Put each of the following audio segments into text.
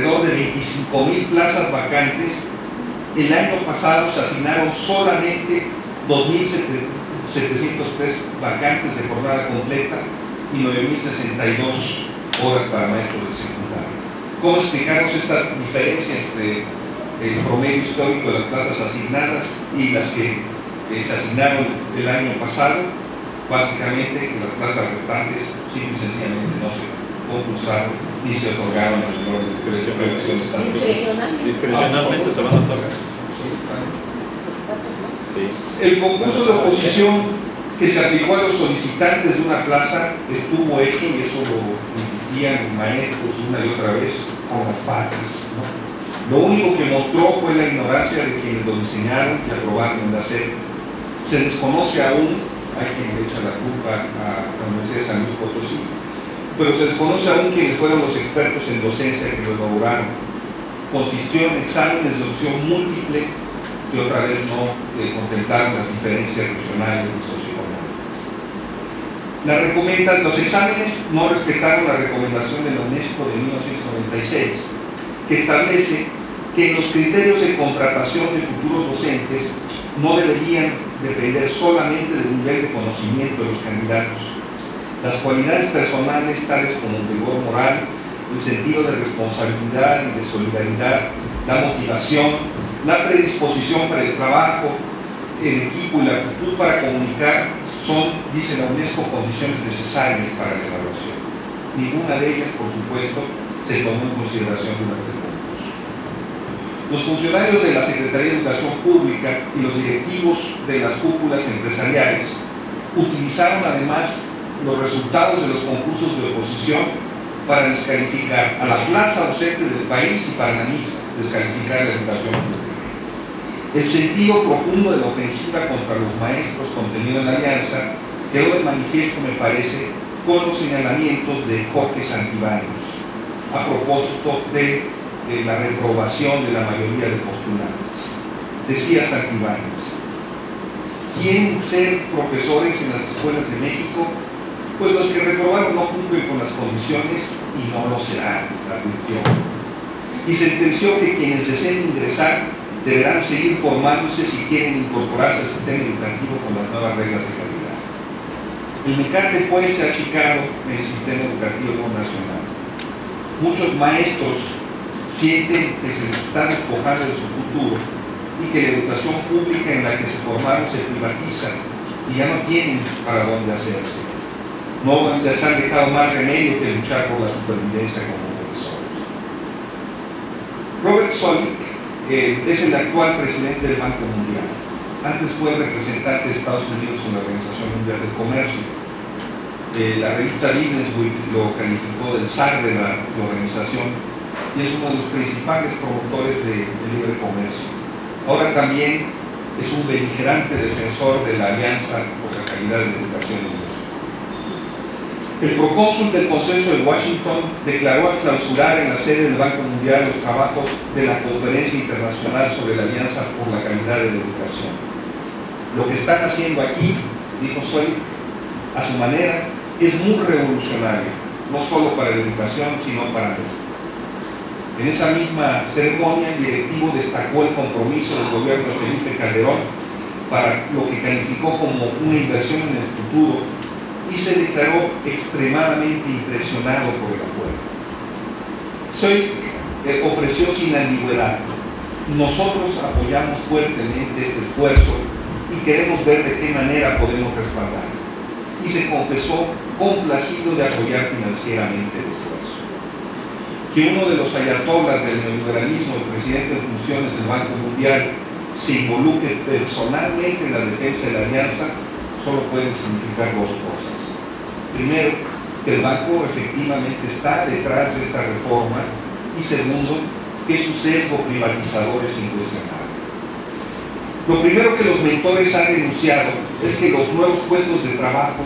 alrededor de 25,000 plazas vacantes. El año pasado se asignaron solamente 2,703 vacantes de jornada completa y 9,062 horas para maestros de secundaria. ¿Cómo explicarnos esta diferencia entre el promedio histórico de las plazas asignadas y las que se asignaron el año pasado? Básicamente que las plazas restantes simple y sencillamente no se concursaron ni se otorgaron al menor discreción. Discrecionalmente se van a otorgar. Sí. El concurso de oposición que se aplicó a los solicitantes de una plaza estuvo hecho, y eso lo insistían maestros una y otra vez, con las patas, ¿no? Lo único que mostró fue la ignorancia de quienes lo diseñaron y aprobaron de hacer. Se desconoce aún, hay quien le echa la culpa a la Universidad de San Luis Potosí, pero se desconoce aún quiénes fueron los expertos en docencia que lo elaboraron. Consistió en exámenes de opción múltiple que otra vez no contemplaron las diferencias regionales y socioeconómicas. Los exámenes no respetaron la recomendación de la UNESCO de 1996, que establece que los criterios de contratación de futuros docentes no deberían depender solamente del nivel de conocimiento de los candidatos. Las cualidades personales, tales como el rigor moral, el sentido de responsabilidad y de solidaridad, la motivación, la predisposición para el trabajo en equipo y la actitud para comunicar son, dice la UNESCO, condiciones necesarias para la evaluación. Ninguna de ellas, por supuesto, se tomó en consideración durante el concurso. Los funcionarios de la Secretaría de Educación Pública y los directivos de las cúpulas empresariales utilizaron además los resultados de los concursos de oposición para descalificar a la plaza docente del país y para la misma descalificar la educación pública. El sentido profundo de la ofensiva contra los maestros contenido en la alianza quedó de manifiesto, me parece, con los señalamientos de Jorge Santibáñez a propósito de la reprobación de la mayoría de postulantes. Decía Santibáñez: ¿quieren ser profesores en las escuelas de México? Pues los que reprobaron no cumplen con las condiciones y no lo serán, advirtió. Y sentenció que quienes deseen ingresar deberán seguir formándose si quieren incorporarse al sistema educativo con las nuevas reglas de calidad. El mecate, pues, se ha achicado en el sistema educativo nacional. Muchos maestros sienten que se les está despojando de su futuro y que la educación pública en la que se formaron se privatiza y ya no tienen para dónde hacerse. No les han dejado más remedio que luchar por la supervivencia como profesores. Robert Zoellick es el actual presidente del Banco Mundial. Antes fue representante de Estados Unidos en la Organización Mundial del Comercio. La revista Business Week lo calificó del zar de la organización y es uno de los principales promotores del libre comercio. Ahora también es un beligerante defensor de la Alianza por la Calidad de la Educación en México. El procónsul del Consenso de Washington declaró al clausurar en la sede del Banco Mundial los trabajos de la Conferencia Internacional sobre la Alianza por la Calidad de la Educación. Lo que están haciendo aquí, dijo Zoellick, a su manera, es muy revolucionario, no solo para la educación, sino para México. En esa misma ceremonia, el directivo destacó el compromiso del gobierno de Felipe Calderón para lo que calificó como una inversión en el futuro y se declaró extremadamente impresionado por el acuerdo. Zoellick ofreció sin ambigüedad: nosotros apoyamos fuertemente este esfuerzo y queremos ver de qué manera podemos respaldar. Y se confesó complacido de apoyar financieramente el esfuerzo. Que uno de los ayatolas del neoliberalismo, el presidente en funciones del Banco Mundial, se involucre personalmente en la defensa de la alianza, solo puede significar dos cosas. Primero, que el banco efectivamente está detrás de esta reforma, y segundo, que su sesgo privatizador es incuestionable. Lo primero que los mentores han denunciado es que los nuevos puestos de trabajo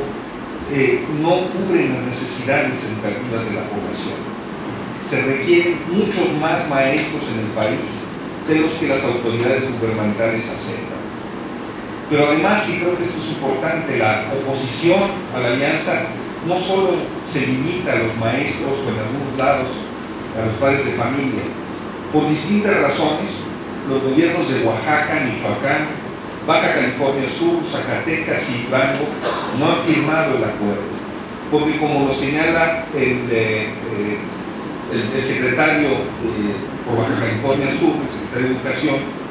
no cubren las necesidades educativas de la población. Se requieren muchos más maestros en el país de los que las autoridades gubernamentales aceptan. Pero además, y creo que esto es importante, la oposición a la alianza no solo se limita a los maestros o en algunos lados a los padres de familia. Por distintas razones, los gobiernos de Oaxaca, Michoacán, Baja California Sur, Zacatecas y Durango no han firmado el acuerdo, porque como lo señala el secretario por Baja California Sur, el secretario de Educación,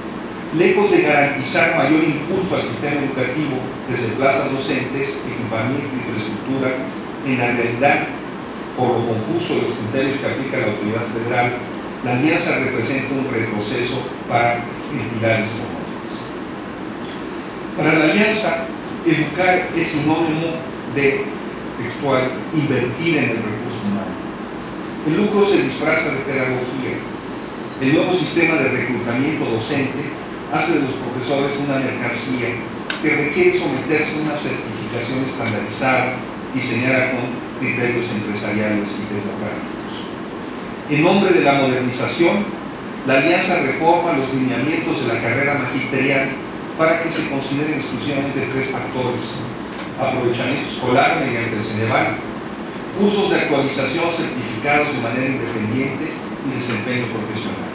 lejos de garantizar mayor impulso al sistema educativo desde plazas docentes, equipamiento, infraestructura, en la realidad, por lo confuso de los criterios que aplica la autoridad federal, la alianza representa un retroceso para entidades como estas. Para la alianza, educar es sinónimo de, textual, invertir en el recurso humano. El lucro se disfraza de pedagogía. El nuevo sistema de reclutamiento docente hace de los profesores una mercancía que requiere someterse a una certificación estandarizada diseñada con criterios empresariales y democráticos. En nombre de la modernización, la Alianza reforma los lineamientos de la carrera magisterial para que se consideren exclusivamente tres factores: aprovechamiento escolar mediante el Ceneval, cursos de actualización certificados de manera independiente y desempeño profesional.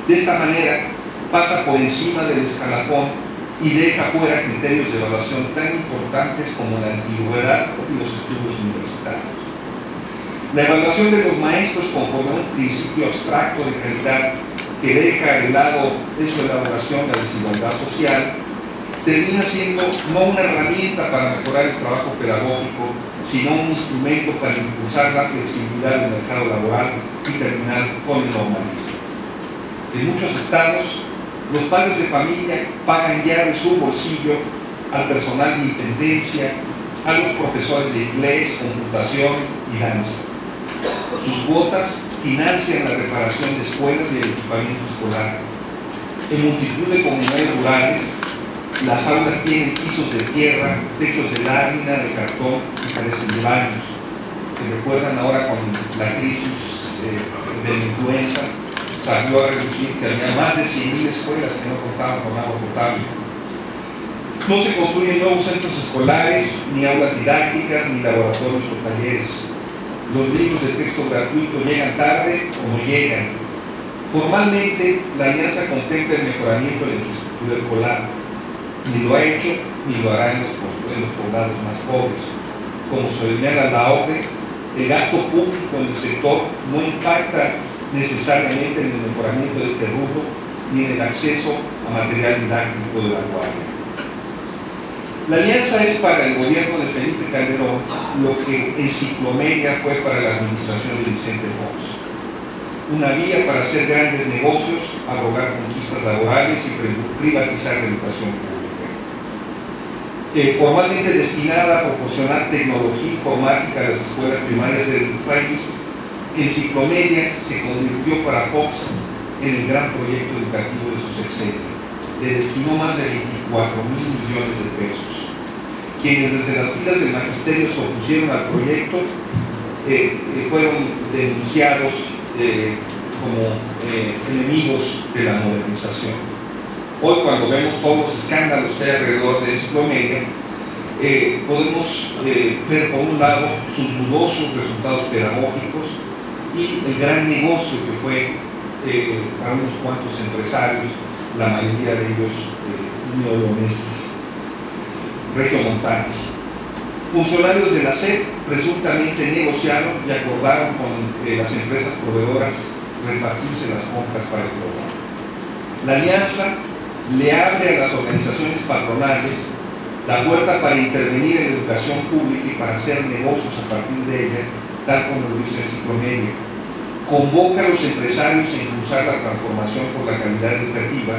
De esta manera, pasa por encima del escalafón y deja fuera criterios de evaluación tan importantes como la antigüedad y los estudios universitarios. La evaluación de los maestros conforme a un principio abstracto de calidad que deja de lado de su elaboración la desigualdad social, termina siendo no una herramienta para mejorar el trabajo pedagógico, sino un instrumento para impulsar la flexibilidad del mercado laboral y terminar con el normalismo. En muchos estados, los padres de familia pagan ya de su bolsillo al personal de intendencia, a los profesores de inglés, computación y danza. Sus cuotas financian la reparación de escuelas y el equipamiento escolar. En multitud de comunidades rurales, las aulas tienen pisos de tierra, techos de lámina, de cartón y carecen de baños. Se recuerdan ahora con la crisis de la influenza, salió a reducir que había más de 100.000 escuelas que no contaban con agua potable. No se construyen nuevos centros escolares, ni aulas didácticas, ni laboratorios o talleres. Los libros de texto gratuito llegan tarde o no llegan. Formalmente, la Alianza contempla el mejoramiento de la infraestructura escolar. Ni lo ha hecho, ni lo hará en los poblados más pobres. Como señala la OCDE, el gasto público en el sector no impacta necesariamente en el mejoramiento de este rubro ni en el acceso a material didáctico de vanguardia. La alianza es para el gobierno de Felipe Calderón lo que Enciclomedia fue para la administración de Vicente Fox: una vía para hacer grandes negocios, abrogar conquistas laborales y privatizar la educación pública. Formalmente destinada a proporcionar tecnología informática a las escuelas primarias del país, Enciclomedia se convirtió para Fox en el gran proyecto educativo de su sexenio. Le destinó más de 24.000 millones de pesos. Quienes desde las filas del magisterio se opusieron al proyecto fueron denunciados como enemigos de la modernización. Hoy, cuando vemos todos los escándalos que hay alrededor de Enciclomedia, podemos ver por un lado sus dudosos resultados pedagógicos y el gran negocio que fue para unos cuantos empresarios, la mayoría de ellos neoloneses, regiomontanos. Funcionarios de la SEP presuntamente negociaron y acordaron con las empresas proveedoras repartirse las compras para el programa. La alianza le abre a las organizaciones patronales la puerta para intervenir en la educación pública y para hacer negocios a partir de ella, tal como lo hizo Enciclomedia. Convoca a los empresarios a impulsar la transformación por la calidad educativa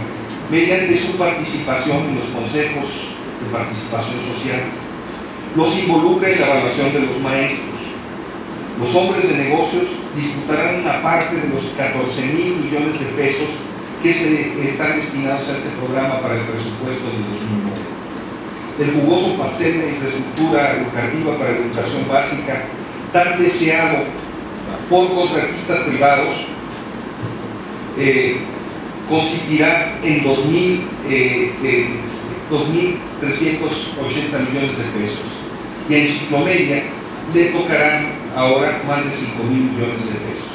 mediante su participación en los consejos de participación social. Los involucra en la evaluación de los maestros. Los hombres de negocios disputarán una parte de los 14.000 millones de pesos que están destinados a este programa para el presupuesto de 2009. El jugoso pastel de infraestructura educativa para la educación básica, tan deseado por contratistas privados, consistirá en 2.380 millones de pesos. Y a Enciclomedia le tocarán ahora más de 5.000 millones de pesos.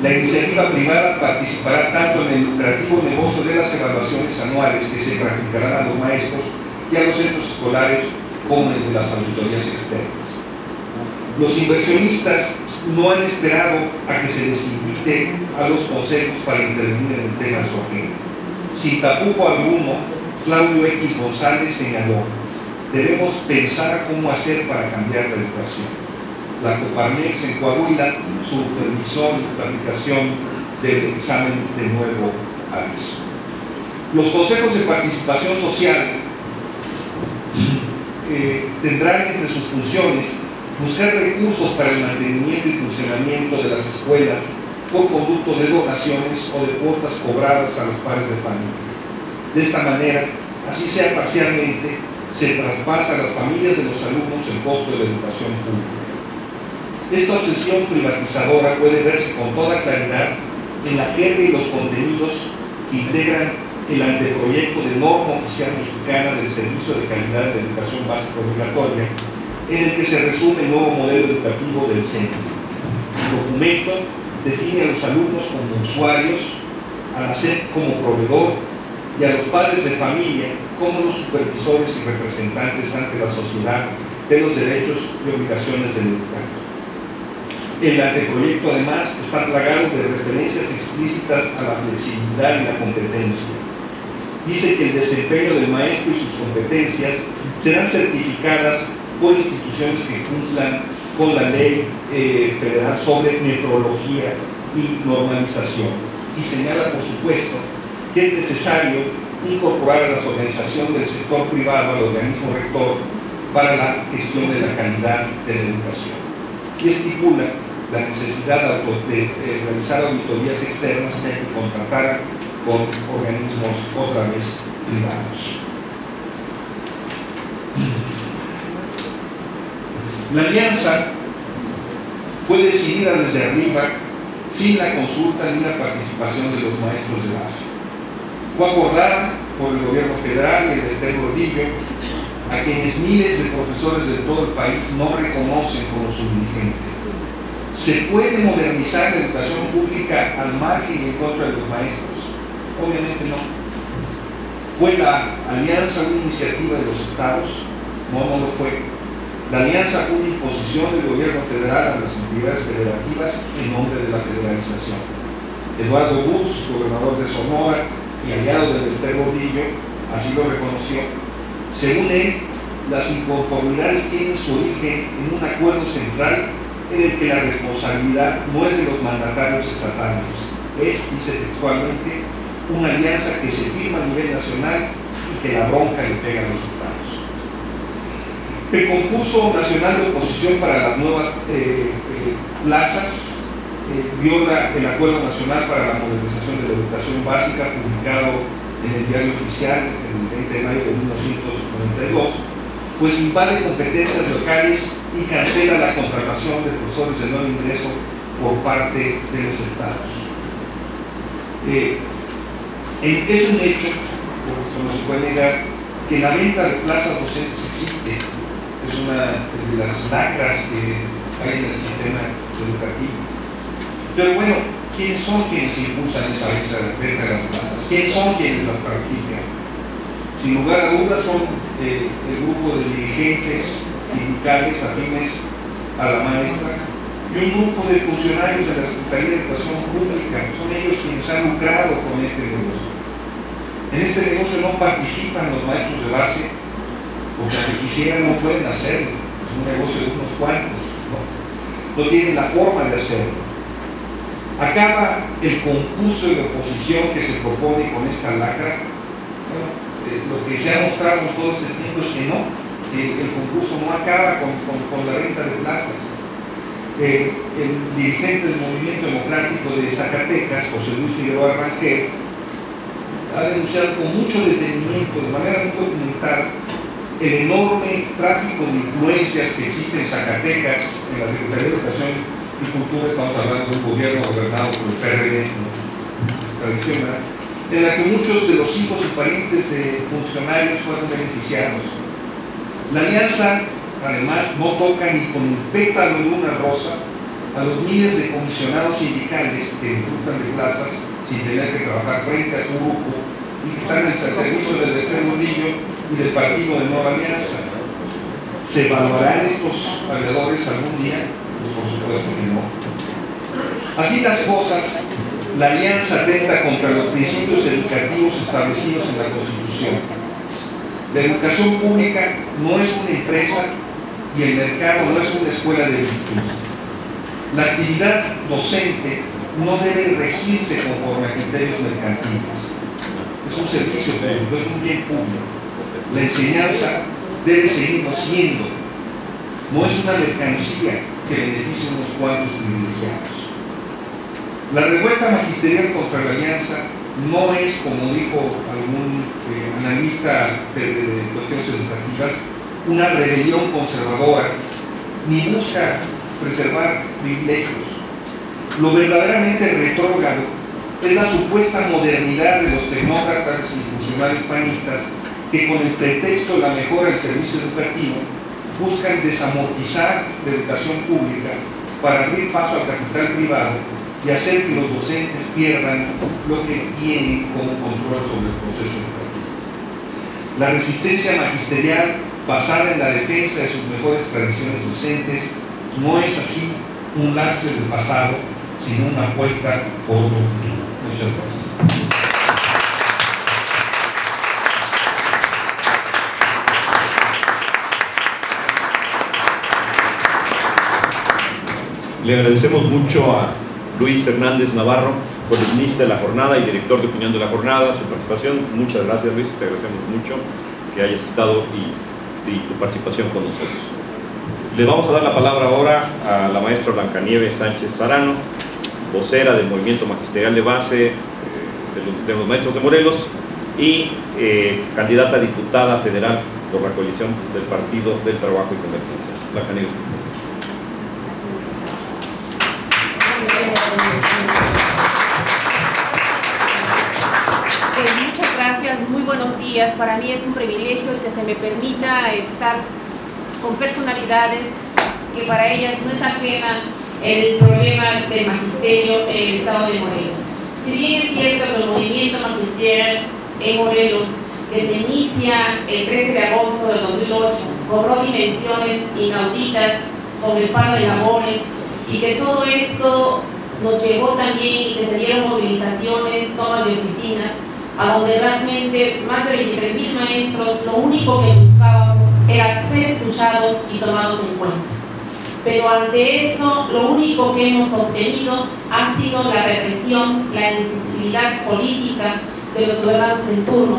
La iniciativa privada participará tanto en el lucrativo negocio de las evaluaciones anuales que se practicarán a los maestros y a los centros escolares, como el de las auditorías externas. Los inversionistas no han esperado a que se les invite a los consejos para intervenir en el tema urgente. Sin tapujo alguno, Claudio X González señaló: debemos pensar cómo hacer para cambiar la educación. La Coparmex en Coahuila supervisó la aplicación del examen de nuevo aviso. Los consejos de participación social tendrán entre sus funciones buscar recursos para el mantenimiento y funcionamiento de las escuelas por conducto de donaciones o de cuotas cobradas a los padres de familia. De esta manera, así sea parcialmente, se traspasa a las familias de los alumnos el costo de la educación pública. Esta obsesión privatizadora puede verse con toda claridad en la jerga y los contenidos que integran el anteproyecto de norma oficial mexicana del Servicio de Calidad de Educación Básica Obligatoria, en el que se resume el nuevo modelo educativo del centro. El documento define a los alumnos como usuarios, a la SEP como proveedor y a los padres de familia como los supervisores y representantes ante la sociedad de los derechos y obligaciones del educando. El anteproyecto además está plagado de referencias explícitas a la flexibilidad y la competencia. Dice que el desempeño del maestro y sus competencias serán certificadas por instituciones que cumplan con la ley federal sobre metrología y normalización. Y señala, por supuesto, que es necesario incorporar a las organizaciones del sector privado al organismo rector para la gestión de la calidad de la educación. Y estipula la necesidad de realizar auditorías externas que hay que contratar con organismos otra vez privados. La alianza fue decidida desde arriba sin la consulta ni la participación de los maestros de base. Fue acordada por el gobierno federal y el Esther Gordillo, a quienes miles de profesores de todo el país no reconocen como su dirigente. ¿Se puede modernizar la educación pública al margen y en contra de los maestros? Obviamente no. ¿Fue la alianza una iniciativa de los estados? No, no lo fue. La alianza fue una imposición del gobierno federal a las entidades federativas en nombre de la federalización. Eduardo Bus, gobernador de Sonora y aliado del Esther Gordillo, así lo reconoció. Según él, las inconformidades tienen su origen en un acuerdo central en el que la responsabilidad no es de los mandatarios estatales, es, dice textualmente, una alianza que se firma a nivel nacional y que la bronca le pega a los estados. El concurso nacional de oposición para las nuevas plazas viola el Acuerdo Nacional para la Modernización de la Educación Básica, publicado en el Diario Oficial el 20 de mayo de 1992, pues invade competencias locales y cancela la contratación de profesores de nuevo ingreso por parte de los estados. Es un hecho, por esto no se puede negar, que la venta de plazas docentes existe. Es una de las lacras que hay en el sistema educativo. Pero bueno, ¿quiénes son quienes impulsan esa venta de las plazas? ¿Quiénes son quienes las practican? Sin lugar a dudas son el grupo de dirigentes sindicales afines a la maestra y un grupo de funcionarios de la Secretaría de Educación Pública. Son ellos quienes han lucrado con este negocio. En este negocio no participan los maestros de base, porque aunque quisieran no pueden hacerlo. Es un negocio de unos cuantos, no tienen la forma de hacerlo. Acaba el concurso de oposición que se propone con esta lacra. Bueno, lo que se ha mostrado todo este tiempo es que no, el concurso no acaba con la venta de plazas. El dirigente del Movimiento Democrático de Zacatecas, José Luis Figueroa Rangel, ha denunciado con mucho detenimiento, de manera muy documentada, el enorme tráfico de influencias que existe en Zacatecas, en la Secretaría de Educación y Cultura. Estamos hablando de un gobierno gobernado por el PRD, tradicional, en la que muchos de los hijos y parientes de funcionarios fueron beneficiados. La alianza, además, no toca ni con el pétalo de una rosa a los miles de comisionados sindicales que disfrutan de plazas sin tener que trabajar frente a su grupo y que están al servicio del extremo Gordillo y del partido de Nueva Alianza. ¿Se evaluarán estos valedores algún día? Pues por supuesto que no. Así las cosas, la alianza atenta contra los principios educativos establecidos en la Constitución. La educación pública no es una empresa y el mercado no es una escuela de virtud. La actividad docente no debe regirse conforme a criterios mercantiles. Es un servicio público, es un bien público. La enseñanza debe seguirlo siendo. No es una mercancía que beneficie a unos cuantos privilegiados. La revuelta magisterial contra la alianza no es, como dijo algún analista de cuestiones educativas, una rebelión conservadora, ni busca preservar privilegios. Lo verdaderamente retrógrado es la supuesta modernidad de los tecnócratas y funcionarios panistas que, con el pretexto de la mejora del servicio educativo, buscan desamortizar la educación pública para abrir paso al capital privado y hacer que los docentes pierdan lo que tienen como control sobre el proceso educativo. La resistencia magisterial, basada en la defensa de sus mejores tradiciones docentes, no es así un lastre del pasado, sino una apuesta por otro futuro. Muchas gracias. Le agradecemos mucho a Luis Hernández Navarro, columnista de La Jornada y director de opinión de La Jornada, su participación. Muchas gracias, Luis, te agradecemos mucho que hayas estado y tu participación con nosotros. Le vamos a dar la palabra ahora a la maestra Blancanieves Sánchez Sarano, vocera del Movimiento Magisterial de Base de los Maestros de Morelos y candidata a diputada federal por la coalición del Partido del Trabajo y Convergencia. Blancanieves. Muchas gracias, muy buenos días. Para mí es un privilegio el que se me permita estar con personalidades que para ellas no es ajena el problema del magisterio en el estado de Morelos. Si bien es cierto que el movimiento magisterial en Morelos, que se inicia el 13 de agosto del 2008, cobró dimensiones inauditas con el paro de labores y que todo esto nos llevó también y que se dieron movilizaciones, tomas de oficinas, a donde realmente más de 23.000 maestros lo único que buscábamos era ser escuchados y tomados en cuenta. Pero ante esto, lo único que hemos obtenido ha sido la represión, la inaccesibilidad política de los gobernantes en turno,